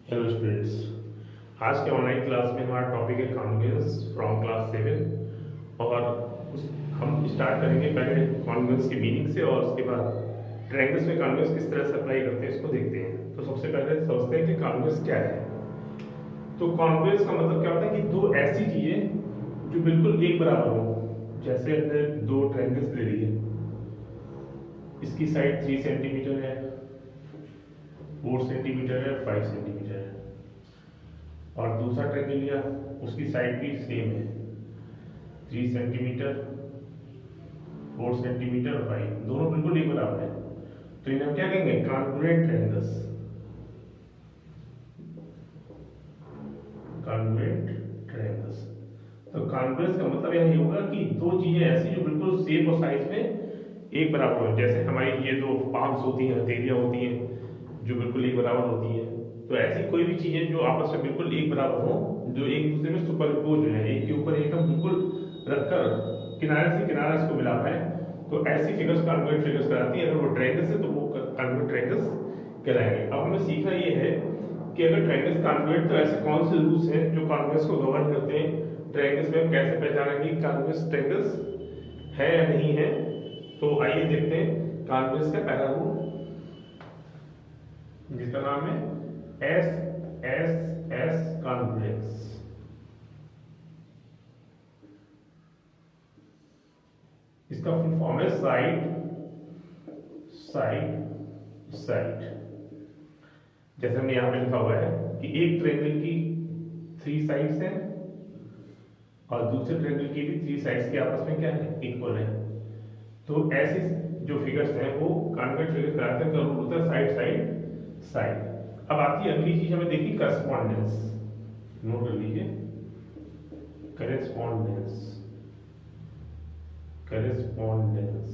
Hello students. आज के online class में हमारा टॉपिक है कॉन्वेंस फ्रॉम क्लास 7 और हम स्टार्ट करेंगे पहले कॉन्वेंस की मीनिंग से और उसके बाद ट्रायंगल्स में कॉन्वेंस किस तरह से अप्लाई करते हैं इसको देखते हैं। तो सबसे पहले समझते हैं कि कॉन्वेंस क्या है। तो कॉन्वेंस का मतलब क्या होता है कि दो ऐसी चीजें जो बिल्कुल एक बराबर हो। जैसे हमने दो ट्रायंगल्स ले लिए, इसकी साइड 3 सेंटीमीटर है, 4 सेंटीमीटर है, 5 सेंटीमीटर है, और दूसरा ट्रायंगल लिया, उसकी साइड भी सेम है, 3 सेंटीमीटर, 4 सेंटीमीटर और 5, दोनों बिल्कुल एक बराबर है। तो इन्हें हम क्या कहेंगे? Congruent triangles. Congruent triangles. तो कॉन्ग्रुएंस का मतलब यही होगा कि दो चीजें ऐसी जो बिल्कुल सेम और साइज में एक बराबर हो। जैसे हमारी ये दो पाम्स होती हैं, हथेलियां होती हैं जो बिल्कुल एक बराबर होती हैं। तो ऐसी कोई भी चीजें जो आपस में बिल्कुल एक बराबर हो, जो एक दूसरे में सुपरइम्पोज हो जाए, एक के ऊपर एक हम बिल्कुल रखकर किनारे से किनारा इसको मिला पाए, तो ऐसी फिगर्स कॉन्ग्रुएंट फिगर्स कहलाती है। अगर वो ट्रायंगल्स है तो वो कॉन्ग्रुएंट ट्रायंगल्स कहलाएंगे। अब हमें सीखना ये है कि अगर ट्रायंगल्स कॉन्ग्रुएंट, तो ऐसे कौन से रूल्स हैं जो कॉन्ग्रुएंस को गवर्न करते हैं। ट्रायंगल्स में हम कैसे पहचानेंगे कॉन्ग्रुएंस ट्रायंगल्स है या नहीं है। तो आइए देखते हैं कॉन्ग्रुएंस का पहला रूल, जिसका नाम है एस एस एस कॉन्ग्रुएंस। इसका फुल फॉर्म है साइड साइड साइड। जैसे हमने यहां पे लिखा हुआ है कि एक ट्रायंगल की 3 साइड्स हैं और दूसरे ट्रायंगल की भी 3 साइड्स के आपस में क्या है? इक्वल है। तो ऐसे जो फिगर्स हैं वो कॉन्ग्रुएंट फिगर्स कहलाते हैं। तो रूल होता है साइड साइड साइड। अब आती है अगली चीज, हमें देखी करस्पॉन्डेंस। नोट कर लीजिए, करेस्पॉन्डेंस। करेस्पॉन्डेंस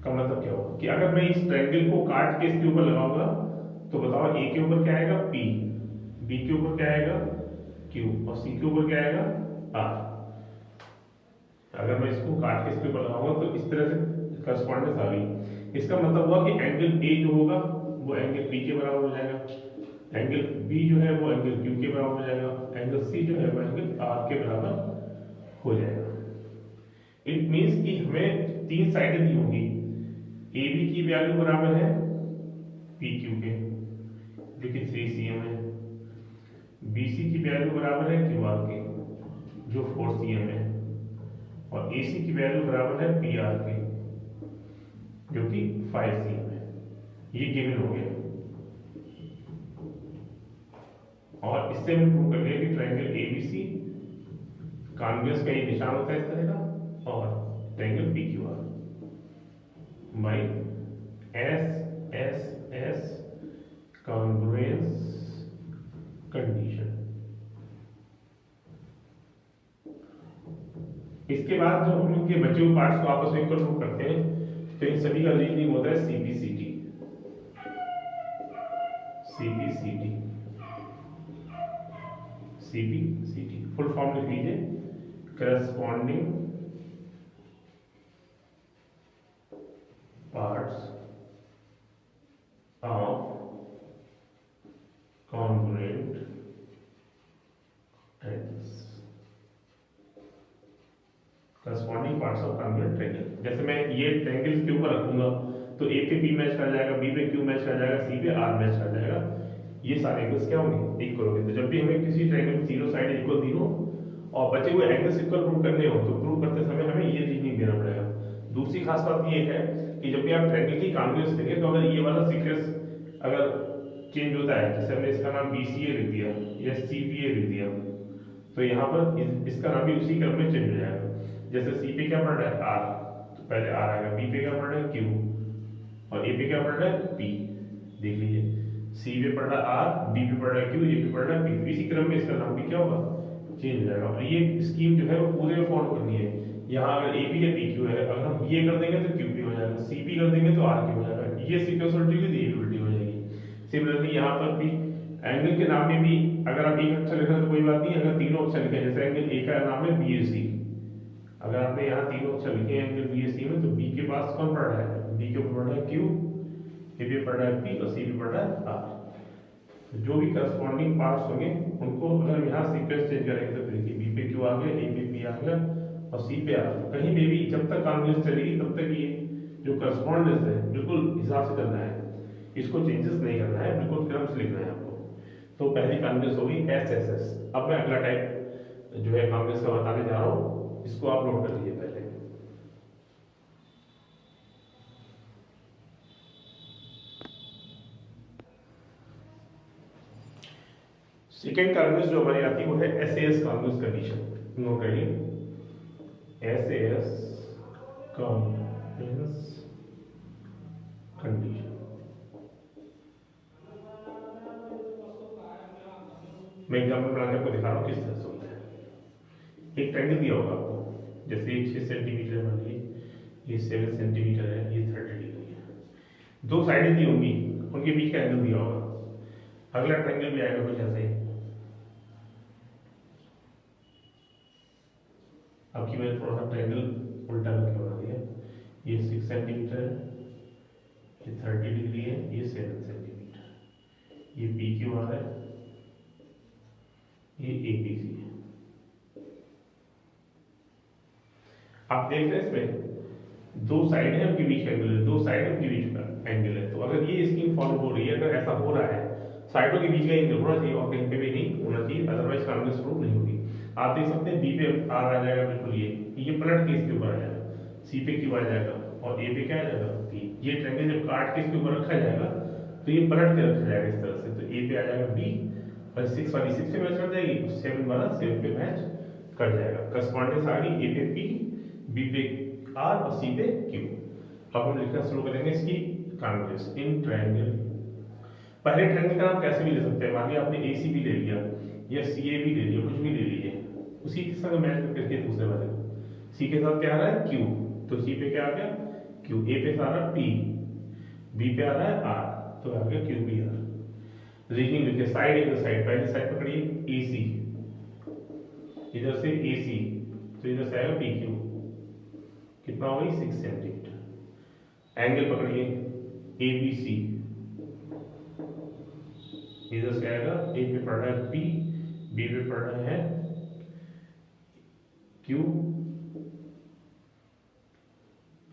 का मतलब क्या होगा कि अगर मैं इस ट्रायंगल को काट के इसके ऊपर लगाऊंगा तो बताओ ए के ऊपर क्या आएगा? पी, बी के ऊपर क्या आएगा? क्यू, और सी के ऊपर क्या आएगा? आर। अगर मैं इसको काट के इसके ऊपर लगाऊंगा तो इस तरह से करस्पॉन्डेंस आ गई। इसका मतलब हुआ कि एंगल ए जो होगा वो एंगल पी के बराबर हो जाएगा, एंगल बी जो है वो एंगल क्यू के बराबर हो जाएगा, एंगल सी जो है वो एंगल आर के बराबर हो जाएगा। इट मीन्स कि हमें 3 साइडें दी होंगी, ए बी की वैल्यू बराबर है पी क्यू के जो कि 3 cm है, बी सी की वैल्यू बराबर है क्यू आर के जो 4 cm है, और ए सी की वैल्यू बराबर है पी आर के जो कि 5 cm है। ये गिवन हो गया। और इससे हम प्रूव कर लिया कि ट्रायंगल एबीसी कॉन्वेक्स का ये निशान होता है इस तरह का, और triangle P Q R by S S S congruence condition. इसके बाद जब हम इनके बचे हुए पार्ट्स को आपस में इक्वल प्रूव करते हैं तो इन सभी का रीजनिंग होता है CPCT. CPCT CPCT full form लिख लीजिए, corresponding parts of congruent triangles. Corresponding parts of congruent triangle. जैसे मैं ये ट्रायंगल के ऊपर रखूंगा तो ए पे पी मैच कर जाएगा, बी पे क्यू मैच कर जाएगा, सी पे आर मैच कर जाएगा। ये सारे एंगल्स क्या होंगे? इक्वल होंगे। तो जब भी हमें किसी ट्रायंगल में तीनों साइड इक्वल दी हो और बचे हुए एंगल्स इक्वल प्रूव करने हो तो प्रूव करते समय हमें ये रीजनिंग देना पड़ेगा। दूसरी खास बात ये है कि जब भी आप ट्रायंगल की कॉन्वेक्स देंगे तो अगर ये वाला सीक्वेंस अगर चेंज होता है, जैसे हमने इसका नाम BCA लिख दिया या CPA लिख दिया, तो यहाँ पर इसका नाम भी उसी क्रम में चेंज हो जाएगा। जैसे सी पे क्या पढ़ रहा है? आर, तो पहले आर आएगा, बी पे क्या पढ़ रहा है? क्यू, और ए पे क्या पढ़ रहा है? पी। देख लीजिए, सी पे पढ़ रहा है आर, डी पे पढ़ रहा है क्यू, ए पे पढ़ रहा है पी। इसी क्रम में इसका नाम भी क्या होगा? चेंज हो जाएगा। और ये स्कीम जो है वो पूरे में फॉलो करनी है। यहाँ अगर ए बी या पी क्यू है, अगर हम ये कर देंगे तो क्यू पी हो जाएगा, सी पी कर देंगे तो आर क्यू हो जाएगा। ये सीक्वेंस उल्टी हुई तो ये भी उल्टी हो जाएगी। सिमिलरली यहाँ पर भी एंगल के नाम में भी अगर आप एक अक्षर लिखा तो कोई बात नहीं, अगर तीनों अक्षर लिखे, जैसे एंगल ए का नाम है BAC, अगर आपने यहाँ तीनों अक्षर लिखे हैं एंगल BAC में, तो बी के पास कौन पढ़ रहा है? बी के ऊपर पढ़ रहा है क्यू, ए पे पढ़ रहा है पी, और सी पे पढ़ रहा है आर। जो भी करस्पॉन्डिंग पार्ट्स होंगे उनको अगर हम यहाँ सीक्वेंस चेंज करेंगे तो देखिए बी पे क्यू आ गया, ए पे पी आ गया और सी पे आ गया। कहीं पे भी जब तक कॉन्ग्रुएंस चलेगी तब तक ये जो करस्पॉन्डेंस है बिल्कुल हिसाब से करना है, इसको चेंजेस नहीं करना है, बिल्कुल क्रम से लिखना है आपको। तो पहली कॉन्ग्रुएंस होगी एस एस एस। अब मैं अगला टाइप जो है कॉन्ग्रुएंस का बताने जा रहा हूँ, इसको आप नोट कर लीजिए पहले। सेकेंड कॉन्ग्रुएंस जो हमारी आती है वो है एसएएस कॉन्ग्रुएंस कंडीशन। नोट करिए एसएएस कॉन्ग्रुएंस कंडीशन। मैं एग्जाम्पल बना के आपको दिखा रहा हूँ किस तरह से होता है। एक ट्रायंगल दिया होगा आपको, जैसे 6 सेंटीमीटर मान लीजिए, ये 7 सेंटीमीटर है, ये 30 डिग्री है। दो साइडें दी होंगी, उनके बीच का एंगल दिया होगा। अगला ट्रायंगल भी आएगा कुछ ऐसे ही। आपकी मैंने थोड़ा सा ट्रायंगल उल्टा करके बना दिया। ये 6 सेंटीमीटर है, ये 30 डिग्री है, ये 7 सेंटीमीटर, ये पी क्यू आर है, ये ए बी सी है। आप देख रहे हैं इसमें दो साइड है, उनके बीच एंगल है, दो साइड है उनके बीच का एंगल है। तो अगर ये स्कीम फॉलो हो रही है, अगर ऐसा हो रहा है, साइडों के बीच का एंगल होना चाहिए और कहीं पे भी नहीं होना चाहिए, अदरवाइज कॉन्ग्रुएंस प्रूफ नहीं होगी। आप देख सकते हैं बी पे आर आ जाएगा बिल्कुल, ये पलट के इसके ऊपर आ जाएगा, सी पे क्यू आ जाएगा और ए पे क्या आ जाएगा पी। ये ट्रायंगल जब काट के इसके ऊपर रखा जाएगा तो ये पलट के रखा जाएगा इस तरह से। तो ए पे आ जाएगा बी और 6 वाली 6 पे मैच कर जाएगी, 7 वाला 7 पे मैच कर जाएगा। करस्पॉन्डेंस आ गई, ए पे पी, बी पे आर और सी पे क्यू। अब हम लिखना शुरू करेंगे इसकी कॉन्ग्रुएंस इन ट्रायंगल। पहले ट्रायंगल का नाम कैसे भी ले सकते हैं, मान लिया आपने ए सी भी ले लिया या सी ए भी ले लिया, कुछ भी ले लीजिए, उसी के साथ मैच करके दूसरे वाले को। सी के साथ क्या आ रहा है क्यू, तो सी पे क्या आ गया क्यू, ए पे आ रहा है पी, बी पे आ रहा है आर, तो आ गया क्यू बी आर। रीजनिंग लिखिए, साइड इधर साइड, पहले साइड पकड़िए ए सी, इधर से ए सी, तो इधर से आएगा पी क्यू, कितना होगा 6 सेंटीमीटर। एंगल पकड़िए ए बी सी, इधर से आएगा ए पे पड़ रहा है पी, बी पे पड़ रहा है क्यू,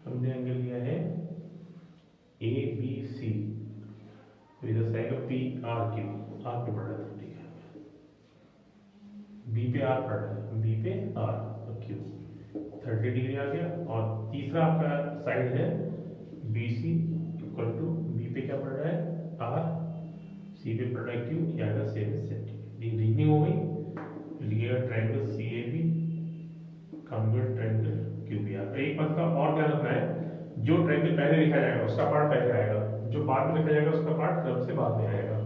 हमने एंगल लिया है ए बी सी, तो इधर से आएगा पी आर क्यू, आर पे पड़ रहा है, ठीक है, बी पे आर पड़ रहा है, बी पे आर और क्यू 30 डिग्री आ गया। और तीसरा आपका साइड है B C equal to, B पे क्या पड़ रहा है आर, सी पे पड़ रहा है क्यू, ये आएगा 7 सेंटीमीटर। ये रीजनिंग हो गई। लिखिएगा triangle C A B congruent triangle Q B R. एक बात का और ध्यान रखना है, जो ट्रायंगल पहले लिखा जाएगा उसका पार्ट पहले आएगा, जो बाद में लिखा जाएगा उसका पार्ट क्रम से बाद में आएगा।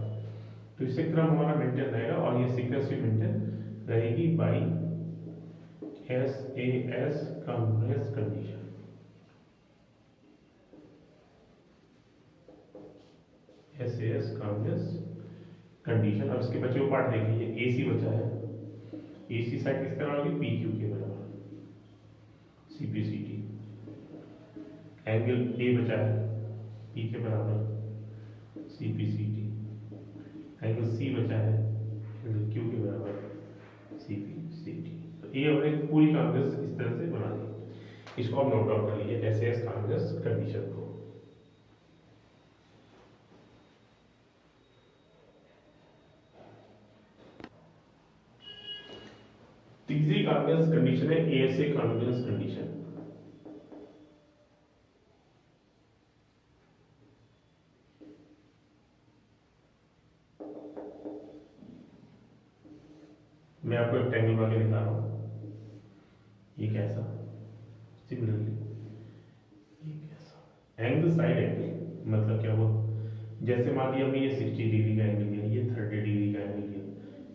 तो इससे क्रम हमारा मेंटेन रहेगा और ये सीक्वेंस भी मेंटेन रहेगी by S A S congruence condition. S A S congruence condition. अब इसके बचे हुए पार्ट देख लीजिए, ए सी बचा है, ए सी साइड किस तरह होगी पी क्यू के बराबर, C P C T. Angle A बचा है पी के बराबर, C P C T. Angle C बचा है एंगल क्यू के बराबर, सी पी सी टी। तो ये हमने पूरी कॉन्ग्रुएंस इस तरह से बना दी। इसको आप नोट डाउन कर लीजिए S A S congruence condition को। तीसरी कॉन्ग्रुएंस कंडीशन है एएसए कॉन्ग्रुएंस कंडीशन। मैं आपको एक ट्रायंगल बना के दिखा रहा हूं, ये कैसा, सिमिलरली ये कैसा एंगल साइड एंगल, मतलब क्या हुआ, जैसे मान लिया हमने ये 60 डिग्री का एंगल लिया, ये 30 डिग्री का एंगल लिया,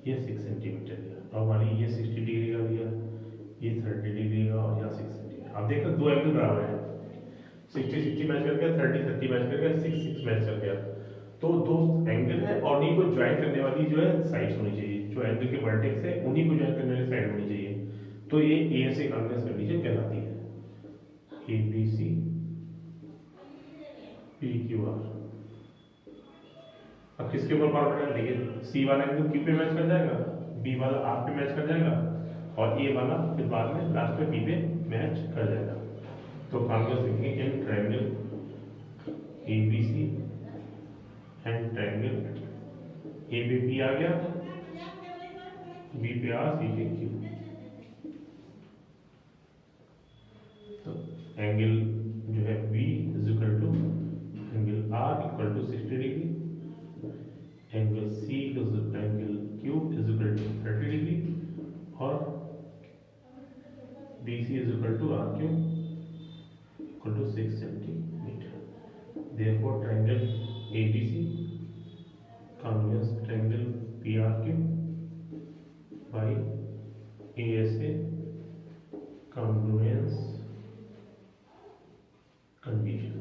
ये 6 सेंटीमीटर लिया, और मान लीजिए ये 60 डिग्री का लिया, ये 30 डिग्री का और यहाँ 6 सेंटीमीटर। आप देख रहे दो एंगल बराबर है, 60-60 मैच कर गया, 30-30 मैच कर गया, 6-6 मैच कर गया। तो दो एंगल है और उन्हीं को ज्वाइन करने वाली जो है साइड होनी चाहिए, जो एंगल के वर्टेक्स है उन्हीं को ज्वाइन करने वाली साइड होनी चाहिए। तो ये एएसए कॉन्ग्रुएंस कंडीशन कहलाती है। A B C P Q R. अब किसके ऊपर पावर पड़ेगा, देखिए सी वाला एंगल क्यू पे मैच कर जाएगा, बी वाला आर पे मैच कर जाएगा, और ए वाला फिर बाद में लास्ट में बी पे मैच कर जाएगा। तो कॉन्वेक्स लिखेंगे in triangle ABC and triangle A पे बी आ गया, बी पे आर, सी पे क्यू। तो एंगल जो है B is equal to angle R equal to 60 degree, angle C is angle Q is equal to 30 degree, और B C is equal to R Q equal to 6 centimetre. Therefore triangle ABC convex triangle PRQ by ASA congruence condition.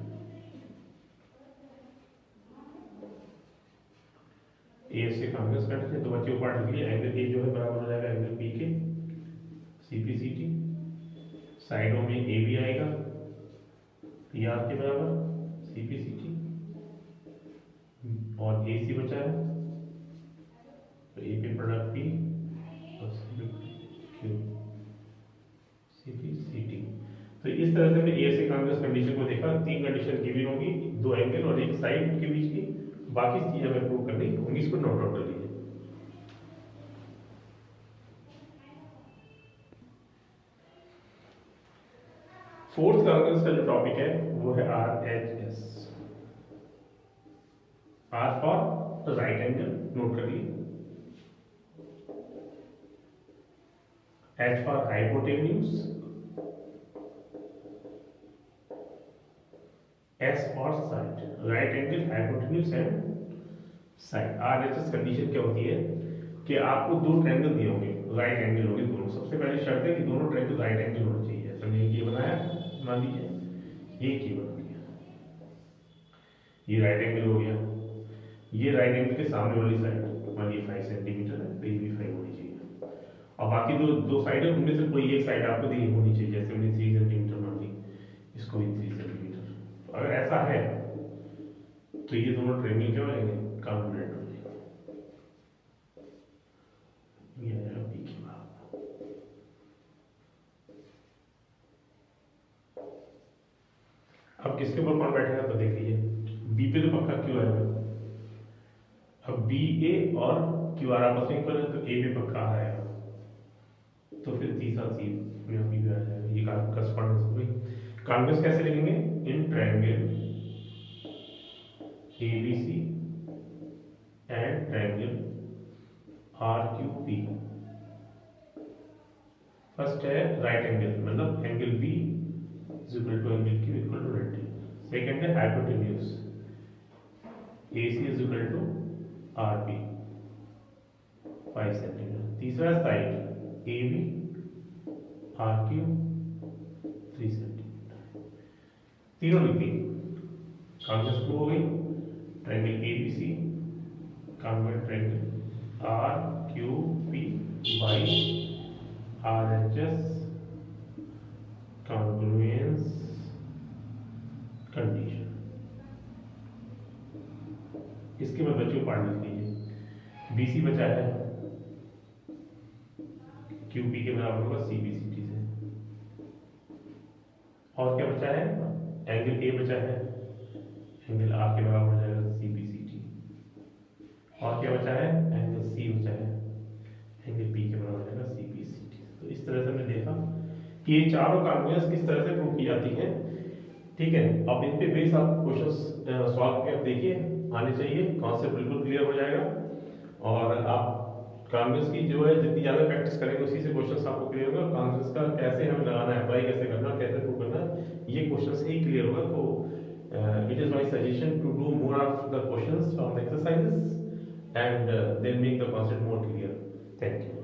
ASA convex condition, तो बच्चों part लिख लिया। Angle A जो है बराबर हो जाएगा एंगल बी के, सीपीसीटी, साइडों में ए भी आएगा पीआर के बराबर सीपीसीटी, और ए सी बचा है तो ए पे प्रोडक्ट पी और सी पे क्यू सीपीसीटी। तो इस तरह से हमने ए से कॉन्वेक्स कंडीशन को देखा। 3 कंडीशन गिवन होगी, 2 एंगल और एक साइड के बीच की, बाकी चीजें हमें प्रूव करनी होंगी, इसको नोट आउट कर लीजिए। फोर्थ कॉन्वेक्स का जो टॉपिक है वो है R H S. R for right angle, note कर लिए। H for hypotenuse, S for side, right angle, hypotenuse and side. R H S condition क्या होती है कि आपको 2 ट्रायंगल दिए होंगे, राइट एंगल होंगे दोनों। सबसे पहली शर्त है कि दोनों ट्रायंगल राइट एंगल होना चाहिए। समझिए ये बनाया, मान लीजिए एक ही बना दिया, ये राइट एंगल हो गया, ये राइट एंगल के सामने वाली साइड मान लीजिए 5 सेंटीमीटर है तो ये भी 5 होनी चाहिए, और बाकी दो साइड है उनमें से कोई एक साइड आपको दी होनी चाहिए। जैसे मैंने 3 सेंटीमीटर मान ली, इसको भी 3 सेंटीमीटर। तो अगर ऐसा है तो ये दोनों ट्रायंगल क्या हो जाएंगे, कॉन्ग्रुएंट हो जाएंगे। ये आएगा बी की बात। अब किसके ऊपर कौन बैठेगा तो देख लीजिए, बी पे तो पक्का क्यू आएगा। अब बी ए और क्यू आर आपस में इक्वल है तो ए पे पक्का आएगा, तो फिर तीसरा सी में बी पे आ जाएगा। ये करस्पॉन्डेंस हो गई। कॉन्वेक्स कैसे लिखेंगे, in triangle ABC and triangle R Q P. First है राइट एंगल, मतलब angle B is equal to angle Q equal to 90। Second है hypotenuse, AC is equal to RP 5 centimetre. तीसरा साइड AB RQ 3 सेंटीमीटर। तीनों लिख दी। Convex prove हो गई। Triangle ABC convex triangle RQP by RHS congruence condition. इसके बाद बच्चों पार्ट लिख लीजिए। BC बचा है QP के बराबर होगा CBCT से, और क्या बचा है, एंगल A बचा है, एंगल R के बराबर हो जाएगा CBCT, और क्या बचा है, एंगल C बचा है, एंगल B के बराबर हो जाएगा CBCT। तो इस तरह से हमने देखा कि ये चारों कॉन्वेक्स किस तरह से प्रूव की जाती हैं। ठीक है, अब इन पे बेस आप क्वेश्चंस सॉल्व करके आप देखिए, आने चाहिए, कॉन्सेप्ट बिल्कुल क्लियर हो जाएगा। और आप कॉन्वेक्स की जो है जितनी ज़्यादा प्रैक्टिस करेंगे उसी से क्वेश्चंस आपको क्लियर होगा। कॉन्वेक्स का कैसे हमें लगाना है, अप्लाई कैसे करना, कैसे प्रूव करना है, ये क्वेश्चन से ही क्लियर होगा। तो it is my suggestion to do more of the questions from the exercises and then make the concept more clear. Thank you.